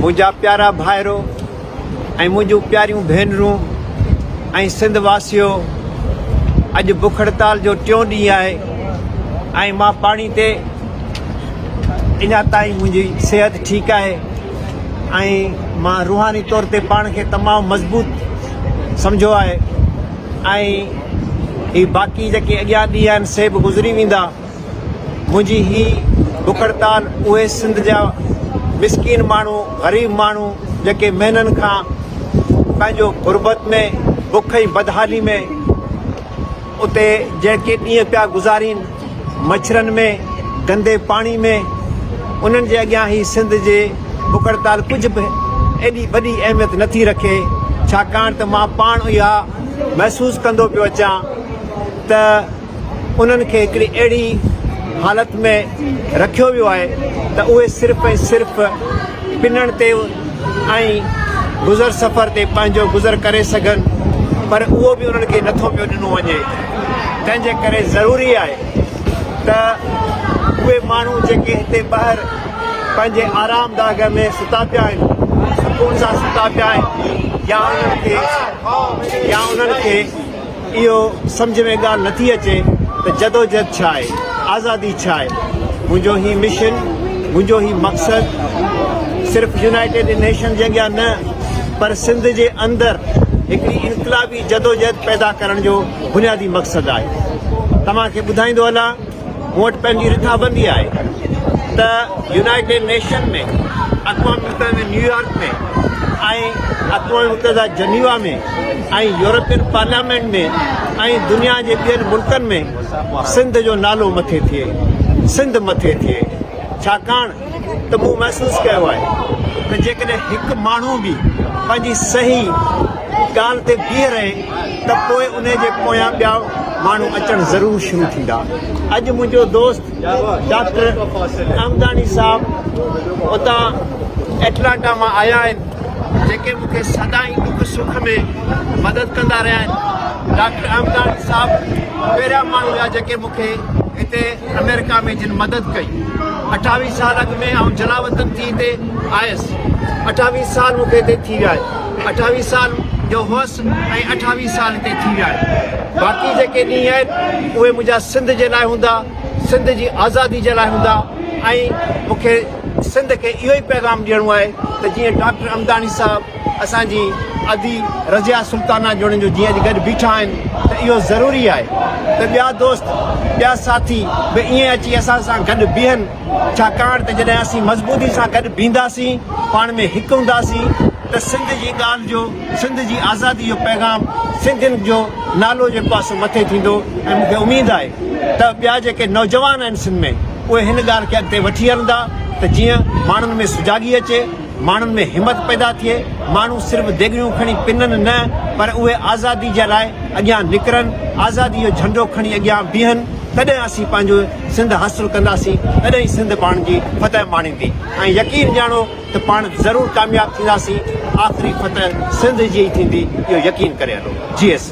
मुझा प्यारा भाइरो ऐं मुझियूं प्यारियूं भेनरूं ऐं सिंध वासियो, अॼु बुख हड़ताल जो 4 ॾींहुं आहे ऐं मां पाणी ते अञा ताईं मुंहिंजी सिहत ठीकु आहे ऐं मां रूहानी तौर ते पाण खे तमामु मज़बूत सम्झो आहे ऐं ही बाक़ी जेके अॻियां ॾींहं आहिनि से बि गुज़री वेंदा। मुंहिंजी ही बुख हड़ताल उहे सिंध जा मिसकीन माण्हू, ग़रीब माण्हू जेके महीननि खां पंहिंजो गुरबत में, बुख जी बदहाली में उते जेके ॾींहं पिया गुज़ारीनि, मच्छरनि में, गंदे पाणी में, उन्हनि जे अॻियां ही सिंध जे बुख हड़ताल कुझु बि एॾी वॾी अहमियत नथी रखे, छाकाणि त मां पाण इहा महसूसु कंदो पियो अचां त उन्हनि खे हिकिड़ी अहिड़ी हालत में रखियो वियो आहे त उहे सिर्फ़ु ऐं सिर्फ़ु पिनण ते ऐं गुज़र सफ़र ते पंहिंजो गुज़र करे सघनि, पर उहो बि उन्हनि खे नथो पियो ॾिनो वञे। तंहिंजे करे ज़रूरी आहे त उहे माण्हू जेके हिते ॿाहिरि पंहिंजे आरामदाग में सुता पिया आहिनि, सुकून सां सुता पिया आहिनि, या उन्हनि खे इहो सम्झ में ॻाल्हि नथी अचे त जदोजहद छा आहे, आज़ादी छा आहे। मुंहिंजो ही मिशन, मुंहिंजो ही मक़सदु सिर्फ़ु यूनाइटेड नेशन जे अॻियां न, पर सिंध जे अंदरि हिकिड़ी इनक़लाबी जदोजहद पैदा करण जो बुनियादी मक़सदु आहे। तव्हांखे ॿुधाईंदो हलां, मूं वटि पंहिंजी रिथाबंदी आहे त यूनाइटेड नेशन में, अक़वाम मुतहिदा में न्यूयॉर्क में ऐं अक़वाम मुतहिदा जनीवा में ऐं यूरोपियन पार्लियामेंट में ऐं दुनिया जे ॿियनि मुल्कनि में सिंध जो नालो मथे थिए, सिंध मथे थिए। छाकाणि त मूं महसूसु कयो आहे त जेकॾहिं हिकु माण्हू बि पंहिंजी सही ॻाल्हि ते बीह रहे त पोइ उन जे पोयां ॿिया माण्हू अचणु ज़रूरु शुरू थींदा। अॼु मुंहिंजो दोस्त डॉक्टर अहमदानी साहब उतां एटलांटा मां आया आहिनि, जेके मूंखे सदाईं दुख सुख में मदद कंदा रहिया आहिनि। डॉक्टर अहमदानी साहब पहिरियां माण्हू हुआ जेके मूंखे हिते अमेरिका में जिन मदद कई। 28 साल अॻु में आउं जलावतन थी हिते आयुसि, 28 साल मूंखे हिते थी विया आहिनि, 28 साल जो हुअसि ऐं 28 साल हिते थी विया आहिनि। बाक़ी जेके ॾींहं आहिनि उहे मुंहिंजा सिंध जे लाइ हूंदा, सिंध जी आज़ादी जे लाइ हूंदा ऐं मूंखे सिंध खे इहो ई पैगाम ॾियणो आहे त जीअं डॉक्टर अहमदानी साहब असांजी अदी रज़िया सुल्ताना जोड़नि जो जीअं अॼु गॾु बीठा आहिनि, त इहो ज़रूरी आहे त ॿिया दोस्त, ॿिया साथी बि ईअं अची असां सां गॾु बीहनि। छाकाणि त जॾहिं असीं मज़बूती सां गॾु बीहंदासीं, पाण में हिकु हूंदासीं, त सिंध जी ॻाल्हि जो, सिंध जी आज़ादी जो पैगाम, सिंधियुनि जो नालो जेको आहे सो मथे थींदो। ऐं मूंखे उमेदु आहे त ॿिया जेके नौजवान आहिनि सिंध में, उहे हिन ॻाल्हि खे अॻिते वठी हलंदा त जीअं माण्हुनि में सुजाॻी अचे, माण्हुनि में हिमत पैदा थिए, माण्हू सिर्फ़ु देॻिरियूं खणी पिननि न, पर उहे आज़ादी जे लाइ अॻियां निकिरनि, आज़ादी जो झंडो खणी अॻियां बीहनि। तॾहिं असीं पंहिंजो सिंध हासिलु कंदासीं, तॾहिं सिंध पाण जी फतह माणींदी ऐं यकीन ॼाणो त पाण ज़रूरु कामयाबु थींदासीं। आख़िरी फतह सिंध जी ई थींदी, इहो यकीन करे हलो। G S.